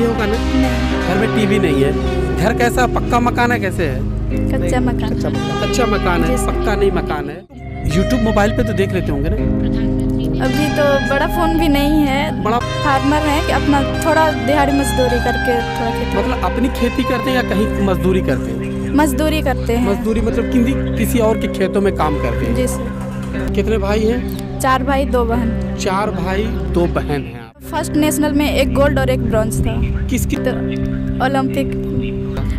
होगा ना? नहीं। घर में टीवी नहीं है। घर कैसा, पक्का मकान है कैसे है? कच्चा मकान। कच्चा मकान है, पक्का नहीं मकान है। यूट्यूब मोबाइल पे तो देख लेते होंगे ना? अभी तो बड़ा फोन भी नहीं है। बड़ा फार्मर है कि अपना थोड़ा दिहाड़ी मजदूरी करके थोड़ा खेती। मतलब अपनी खेती करते हैं या कहीं मजदूरी करते हैं? मजदूरी करते हैं। मजदूरी मतलब किसी और के खेतों में काम करते हैं? जी सर। कितने भाई हैं? 4 भाई 2 बहन। 4 भाई 2 बहन हैं आप। फर्स्ट नेशनल में 1 गोल्ड और 1 ब्रॉन्ज था। किसकी? तो ओलंपिक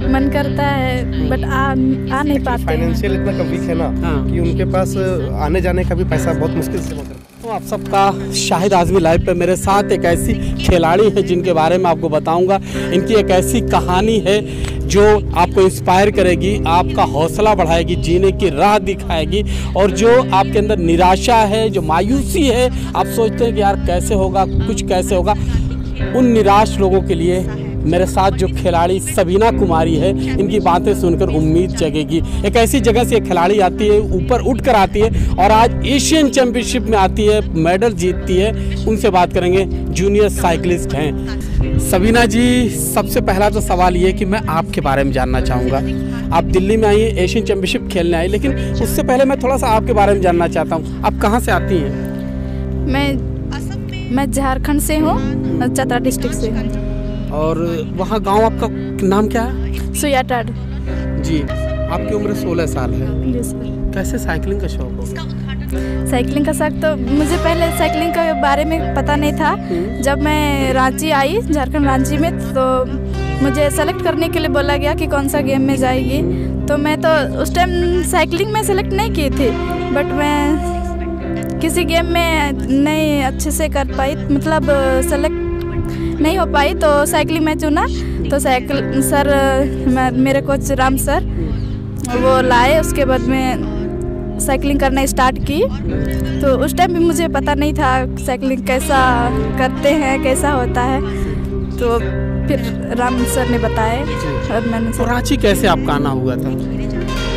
मन करता है बट आ नहीं पाते। फाइनेंशियल इतना वीक है ना कि उनके पास आने जाने का भी पैसा बहुत मुश्किल से होता है। तो आप सबका शाहिद आज़मी लाइव पे मेरे साथ एक ऐसी खिलाड़ी है जिनके बारे में आपको बताऊंगा। इनकी एक ऐसी कहानी है जो आपको इंस्पायर करेगी, आपका हौसला बढ़ाएगी, जीने की राह दिखाएगी। और जो आपके अंदर निराशा है, जो मायूसी है, आप सोचते हैं कि यार कैसे होगा, कुछ कैसे होगा, उन निराश लोगों के लिए मेरे साथ जो खिलाड़ी सबीना कुमारी है, इनकी बातें सुनकर उम्मीद जगेगी। एक ऐसी जगह से एक खिलाड़ी आती है, ऊपर उठकर आती है और आज एशियन चैंपियनशिप में आती है, मेडल जीतती है। उनसे बात करेंगे, जूनियर साइकिलिस्ट हैं सबीना जी। सबसे पहला तो सवाल ये कि मैं आपके बारे में जानना चाहूँगा। आप दिल्ली में आई हैं, एशियन चैंपियनशिप खेलने आई, लेकिन उससे पहले मैं थोड़ा सा आपके बारे में जानना चाहता हूँ। आप कहाँ से आती हैं? मैं झारखंड से हूँ, चतरा डिस्ट्रिक्ट से हूँ। और वहाँ गांव आपका नाम क्या है? सुयाटाड जी। आपकी उम्र 16 साल है। जी सर। कैसे साइकिलिंग का शौक हो? साइकिलिंग का शौक तो मुझे पहले साइकिलिंग के बारे में पता नहीं था। जब मैं रांची आई, झारखंड रांची में, तो मुझे सेलेक्ट करने के लिए बोला गया कि कौन सा गेम में जाएगी। तो मैं तो उस टाइम साइकिलिंग में सेलेक्ट नहीं की थी, बट मैं किसी गेम में नहीं अच्छे से कर पाई, मतलब सेलेक्ट नहीं हो पाई, तो साइकिलिंग में चुना। तो साइकिल सर, मेरे कोच राम सर, वो लाए। उसके बाद में साइकिलिंग करना स्टार्ट की। तो उस टाइम भी मुझे पता नहीं था साइकिलिंग कैसा करते हैं, कैसा होता है। तो फिर राम सर ने बताया और मैंने। तो रांची कैसे आपका आना हुआ था?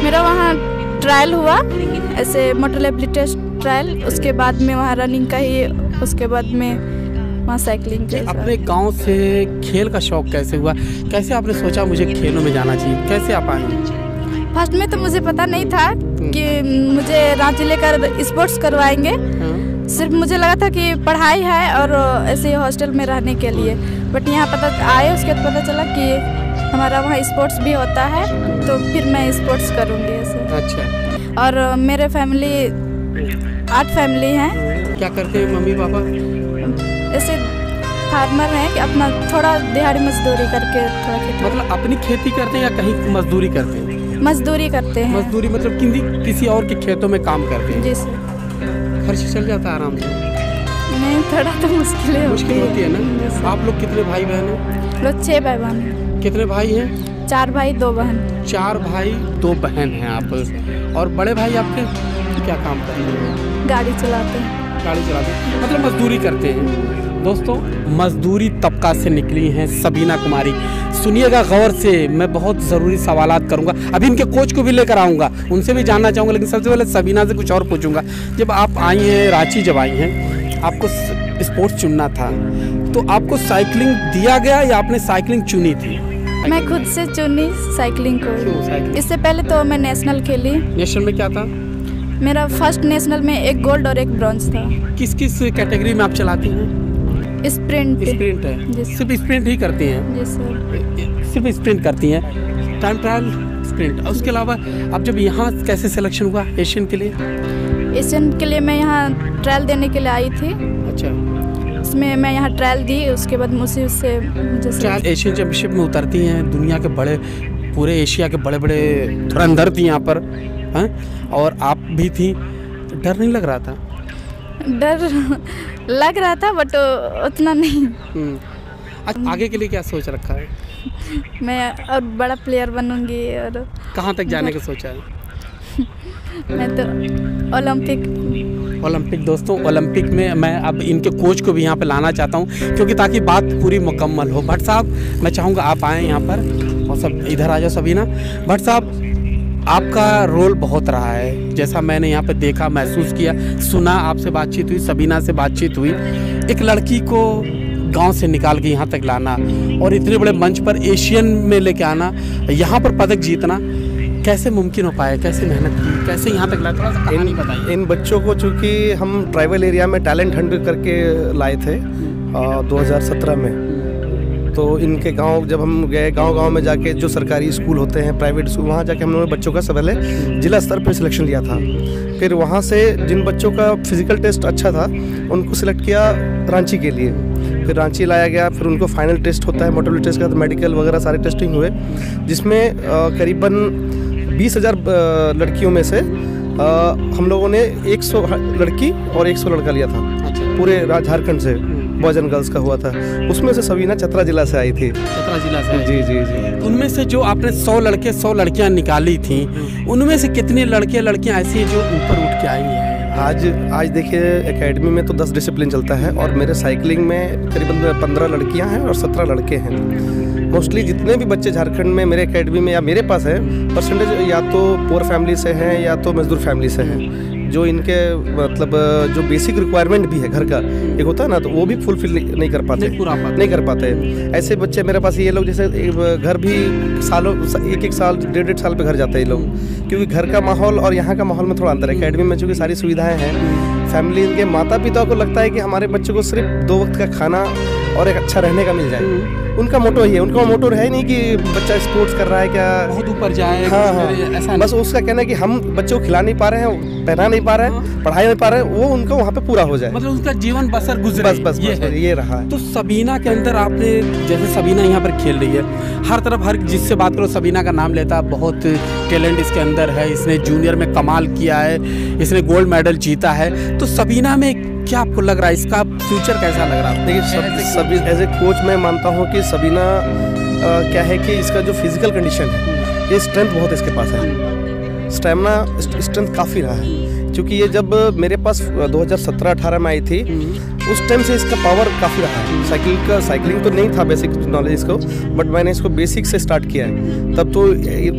मेरा वहाँ ट्रायल हुआ, ऐसे मोटर एबिलिटी ट्रायल। उसके बाद में वहाँ रनिंग का ही, उसके बाद में वहाँ साइकिलिंग के। अपने गांव से खेल का शौक कैसे हुआ? कैसे आपने सोचा मुझे खेलों में जाना चाहिए? कैसे आप आए? फर्स्ट में तो मुझे पता नहीं था कि मुझे रांची लेकर स्पोर्ट्स करवाएंगे। सिर्फ मुझे लगा था कि पढ़ाई है और ऐसे हॉस्टल में रहने के लिए। बट यहाँ पता आए, उसके बाद पता चला कि हमारा वहाँ स्पोर्ट्स भी होता है, तो फिर मैं स्पोर्ट्स करूँगी ऐसे। अच्छा। और मेरे फैमिली 8 फैमिली हैं। क्या करते हैं मम्मी पापा? ऐसे फार्मर हैं कि अपना थोड़ा दिहाड़ी मजदूरी करके थोड़ा खेती। मतलब अपनी खेती करते हैं या कहीं मजदूरी करते हैं? मजदूरी करते हैं। मजदूरी मतलब किसी और के खेतों में काम करते हैं? जी सर। खर्च चल जाता है आराम से? नहीं, थोड़ा तो मुश्किल होती है ना। आप लोग कितने भाई बहन हैं? लोग 6 भाई बहन हैं। कितने भाई हैं? 4 भाई 2 बहन। 4 भाई 2 बहन हैं आप। और बड़े भाई आपके क्या काम करते हैं? गाड़ी चलाते हैं। गाड़ी चलाते हैं, मतलब मजदूरी करते हैं। दोस्तों, मजदूरी तबका से निकली हैं सबीना कुमारी। सुनिएगा गौर से, मैं बहुत ज़रूरी सवालात करूंगा। अभी इनके कोच को भी लेकर आऊँगा, उनसे भी जानना चाहूँगा, लेकिन सबसे पहले सबीना से कुछ और पूछूंगा। जब आप आई हैं रांची, जब आई हैं, आपको स्पोर्ट्स चुनना था, तो आपको साइकिलिंग दिया गया या आपने साइकिलिंग चुनी थी? मैं खुद से चुनी साइकिलिंग को। इससे पहले तो मैं नेशनल खेली। नेशनल में क्या था? मेरा फर्स्ट नेशनल में 1 गोल्ड और 1 ब्रॉन्ज था। किस किस कैटेगरी में आप चलाती हैं? स्प्रिंट। स्प्रिंट है? सिर्फ स्प्रिंट ही करती हैं? जी सर। सिर्फ स्प्रिंट करती हैं? Time trial sprint. उसके अलावा अब जब यहाँ कैसे सिलेक्शन हुआ एशियन के लिए? एशियन के लिए मैं यहाँ ट्रायल देने के लिए आई थी। अच्छा। उसमें मैं यहाँ ट्रायल दी, उसके बाद मुझे उससे एशियन चैंपियनशिप में उतरती हैं, दुनिया के बड़े, पूरे एशिया के बड़े बड़े धुरंधर थी यहाँ पर, हैं? और आप भी थी। डर नहीं लग रहा था? डर लग रहा था बट उतना नहीं। आगे के लिए क्या सोच रखा है? मैं और बड़ा प्लेयर बनूंगी। और कहाँ तक जाने का सोचा है? मैं तो ओलंपिक। दोस्तों, ओलंपिक में मैं अब इनके कोच को भी यहाँ पे लाना चाहता हूँ, क्योंकि ताकि बात पूरी मुकम्मल हो। भट्ट साहब, मैं चाहूँगा आप आएँ यहाँ पर और सब इधर आ जाओ। सबीना, भट्ट साहब, आपका रोल बहुत रहा है, जैसा मैंने यहाँ पे देखा, महसूस किया, सुना, आपसे बातचीत हुई, सबीना से बातचीत हुई। एक लड़की को गांव से निकाल के यहाँ तक लाना और इतने बड़े मंच पर एशियन में लेके आना, यहाँ पर पदक जीतना कैसे मुमकिन हो पाया, कैसे मेहनत की, कैसे यहाँ तक लाए, थोड़ा सा कहानी बताइए। इन बच्चों को चूँकि हम ट्राइबल एरिया में टैलेंट हंट करके लाए थे 2017 में, तो इनके गांव जब हम गए, गांव में जाके जो सरकारी स्कूल होते हैं, प्राइवेट स्कूल, वहाँ जाके हम लोगों ने बच्चों का सबसे पहले जिला स्तर पर सिलेक्शन लिया था। फिर वहाँ से जिन बच्चों का फिजिकल टेस्ट अच्छा था उनको सिलेक्ट किया रांची के लिए, फिर रांची लाया गया। फिर उनको फाइनल टेस्ट होता है, मोटरल टेस्ट का, तो मेडिकल वगैरह सारे टेस्टिंग हुए, जिसमें करीबन 20,000 लड़कियों में से हम लोगों ने 100 लड़की और 100 लड़का लिया था। पूरे झारखंड से बॉयज एंड गर्ल्स का हुआ था। उसमें से सबीना चतरा जिला से आई थी। चतरा जिला से? जी जी जी। उनमें से जो आपने 100 लड़के 100 लड़कियां निकाली थी, उनमें से कितनी लड़के लड़कियां ऐसी हैं जो ऊपर उठ के आई हैं? आज देखिए एकेडमी में तो 10 डिसिप्लिन चलता है और मेरे साइकिलिंग में करीबन 15 लड़कियां हैं और 17 लड़के हैं। मोस्टली जितने भी बच्चे झारखंड में मेरे एकेडमी में या मेरे पास है, परसेंटेज या तो पुअर फैमिली से हैं या तो मजदूर फैमिली से हैं। जो इनके मतलब जो बेसिक रिक्वायरमेंट भी है घर का एक होता है ना, तो वो भी फुलफिल नहीं कर पाते, नहीं कर पाते। ऐसे बच्चे मेरे पास ये लोग जैसे घर भी सालों 1-1 साल 1.5 साल पे घर जाते हैं ये लोग, क्योंकि घर का माहौल और यहाँ का माहौल में थोड़ा अंतर है। एकेडमी में चूँकि सारी सुविधाएं हैं, फैमिली इनके माता पिता को लगता है कि हमारे बच्चों को सिर्फ 2 वक्त का खाना और एक अच्छा रहने का मिल जाए। उनका मोटो ही है, उनका मोटो है नहीं कि बच्चा स्पोर्ट्स कर रहा है क्या, बहुत ऊपर जाए। हाँ, ऐसा बस उसका कहना है कि हम बच्चों को खिला नहीं पा रहे हैं, पहना नहीं पा रहे हैं, पढ़ाई नहीं पा रहे हैं, वो उनको वहाँ पे पूरा हो जाए, मतलब उसका जीवन बसर गुजरे। बस ये रहा है। तो सबीना के अंदर आपने, जैसे सबीना यहाँ पर खेल रही है, हर तरफ हर जिससे बात करो सबीना का नाम लेता है, बहुत टैलेंट इसके अंदर है, इसने जूनियर में कमाल किया है, इसने गोल्ड मेडल जीता है। तो सबीना में क्या आपको लग रहा है, इसका फ्यूचर कैसा लग रहा है? देखिए एज ए कोच मैं मानता हूँ कि सबीना क्या है कि इसका जो फिजिकल कंडीशन है, ये स्ट्रेंथ बहुत इसके पास है, स्टेमिना स्ट्रेंथ काफ़ी रहा है। क्योंकि ये जब मेरे पास 2017-18 में आई थी, उस टाइम से इसका पावर काफ़ी रहा है। साइकिलिंग तो नहीं था बेसिक नॉलेज इसको, बट मैंने इसको बेसिक से स्टार्ट किया है। तब तो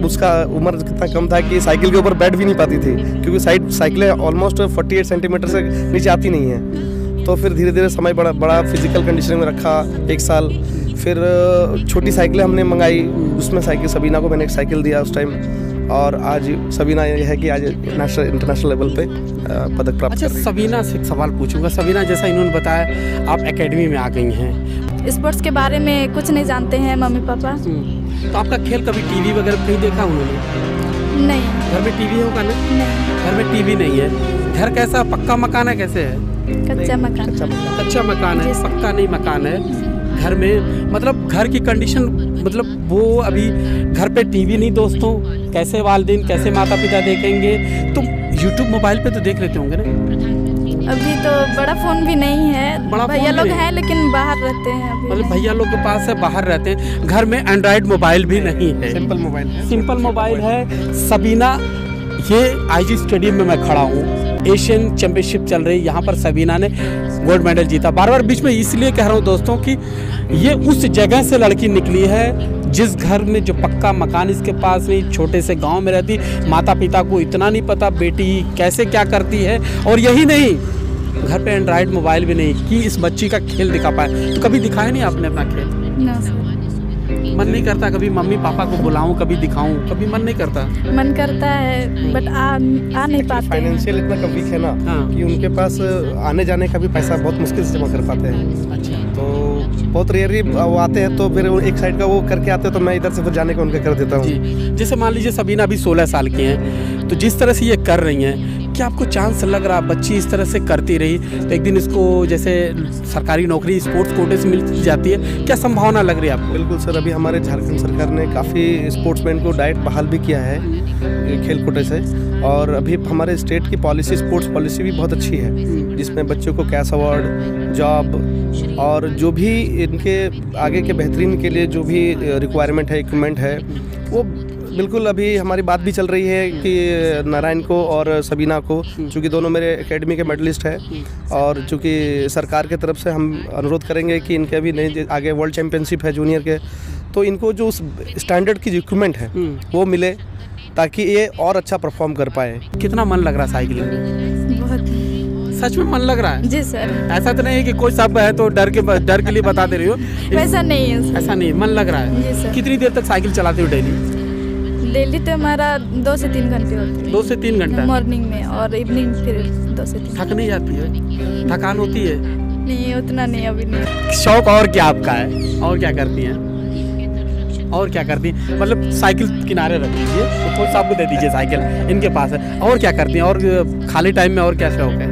उसका उम्र कितना कम था कि साइकिल के ऊपर बैठ भी नहीं पाती थी, क्योंकि साइकिलें ऑलमोस्ट 48 सेंटीमीटर से नीचे आती नहीं है। तो फिर धीरे धीरे समय बड़ा फिजिकल कंडीशन में रखा 1 साल। फिर छोटी साइकिलें हमने मंगाई, उसमें सबीना को मैंने एक साइकिल दिया उस टाइम, और आज सबीना ये है कि आज इंटरनेशनल लेवल पे पदक प्राप्त कर रही है। सबीना से एक सवाल पूछूंगा। सबीना, जैसा इन्होंने बताया आप एकेडमी में आ गई हैं, स्पोर्ट्स के बारे में कुछ नहीं जानते हैं मम्मी पापा। तो आपका खेल कभी टीवी वगैरह कहीं देखा उन्होंने? नहीं। घर में टीवी होगा ना? नहीं, घर में टीवी नहीं है। घर कैसा, पक्का मकान है, कैसे है? कच्चा मकान। कच्चा मकान है, पक्का नहीं मकान है। घर में मतलब घर की कंडीशन, मतलब वो अभी घर पे टीवी नहीं दोस्तों, कैसे वालिदैन कैसे माता पिता देखेंगे? तो यूट्यूब मोबाइल पे तो देख लेते होंगे ना? अभी तो बड़ा फोन भी नहीं है, भैया लोग हैं लेकिन बाहर रहते हैं अभी। मतलब भैया लोग के पास है, बाहर रहते हैं। घर में एंड्रॉयड मोबाइल भी नहीं है, सिंपल मोबाइल है। सबीना, ये आईजी स्टेडियम में मैं खड़ा हूँ, एशियन चैंपियनशिप चल रही है, यहाँ पर सबीना ने गोल्ड मेडल जीता। बार बार बीच में इसलिए कह रहा हूँ दोस्तों कि ये उस जगह से लड़की निकली है जिस घर में जो पक्का मकान इसके पास नहीं, छोटे से गांव में रहती, माता पिता को इतना नहीं पता बेटी कैसे क्या करती है, और यही नहीं घर पे एंड्रॉयड मोबाइल भी नहीं कि इस बच्ची का खेल दिखा पाए। तो कभी दिखाया नहीं आपने अपना खेल? मन नहीं करता कभी मम्मी पापा को बुलाऊं, कभी दिखाऊं, कभी मन नहीं करता? मन करता है बट आ नहीं पाते। फाइनेंशियल इतना कम वीक है ना, कि उनके पास आने जाने का भी पैसा बहुत मुश्किल से जमा कर पाते हैं। अच्छा। तो बहुत रेयरली वो आते हैं, तो फिर एक साइड का वो करके आते हैं, तो मैं इधर से फिर जाने का उनका कर देता हूँ। जैसे मान लीजिए सबीना अभी 16 साल की हैं, तो जिस तरह से ये कर रही हैं, क्या आपको चांस लग रहा बच्ची इस तरह से करती रही तो एक दिन इसको जैसे सरकारी नौकरी स्पोर्ट्स कोटे से मिल जाती है, क्या संभावना लग रही है आपको? बिल्कुल सर, अभी हमारे झारखंड सरकार ने काफ़ी स्पोर्ट्समैन को डाइट बहाल भी किया है खेल कोटे से, और अभी हमारे स्टेट की पॉलिसी, स्पोर्ट्स पॉलिसी भी बहुत अच्छी है, जिसमें बच्चों को कैश अवार्ड, जॉब और जो भी इनके आगे के बेहतरीन के लिए जो भी रिक्वायरमेंट है, इक्विपमेंट है, वो बिल्कुल अभी हमारी बात भी चल रही है कि नारायण को और सबीना को, चूँकि दोनों मेरे एकेडमी के मेडलिस्ट हैं, और चूँकि सरकार के तरफ से हम अनुरोध करेंगे कि इनके अभी नए आगे वर्ल्ड चैम्पियनशिप है जूनियर के, तो इनको जो उस स्टैंडर्ड की जो इक्विपमेंट है वो मिले, ताकि ये और अच्छा परफॉर्म कर पाए। कितना मन लग रहा साइकिलिंग में? बहुत। सच में मन लग रहा है? जी सर। ऐसा तो नहीं है कि कोई सब है तो डर के लिए बता दे रही हो? वैसा नहीं है सर। ऐसा नहीं, मन लग रहा है। जी सर। कितनी देर तक साइकिल चलाती हो डेली? डेली तो हमारा 2 से 3 घंटे होते हैं। 2 से 3 घंटा मॉर्निंग में, और इवनिंग फिर 2 से 3। थक नहीं जाती है? थकान होती है? नहीं, उतना नहीं, अभी नहीं। शौक और क्या आपका है? और क्या करती हैं? और क्या करती हैं? मतलब साइकिल किनारे रख दीजिए तो कोई साहब को दे दीजिए साइकिल, इनके पास है। और क्या करती हैं? और खाली टाइम में और क्या शौक है?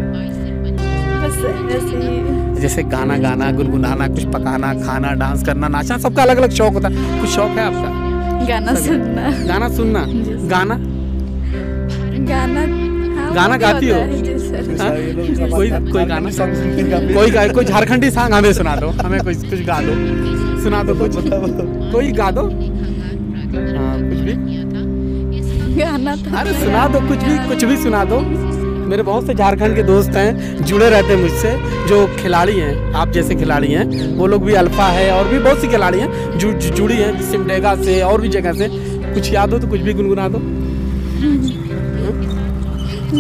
बस ऐसे ही, जैसे गाना गाना, गुनगुनाना, कुछ पकाना, खाना, डांस करना, नाचना, सबका अलग अलग शौक होता है। कुछ शौक है आपका? गाना सुनना। गाना सुनना? गाना गाना हाँ, गाना वो भी गाती होता हो? है, जी सर। कोई गाना कोई झारखंडी सॉन्ग हमें सुना दो, हमें कुछ गा दो, सुना दो कुछ, कोई गा दो। हाँ, कुछ भी गाना तो अरे सुना दो, कुछ भी सुना दो। मेरे बहुत से झारखंड के दोस्त हैं, जुड़े रहते हैं मुझसे, जो खिलाड़ी हैं, आप जैसे खिलाड़ी हैं, वो लोग भी अल्फा है और भी बहुत सी खिलाड़ी हैं जुड़ी हैं सिमडेगा से और भी जगह से। कुछ याद हो तो कुछ भी गुनगुना दो।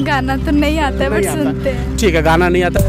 गाना तो नहीं आता है, बट सुनते हैं। ठीक है, गाना नहीं आता।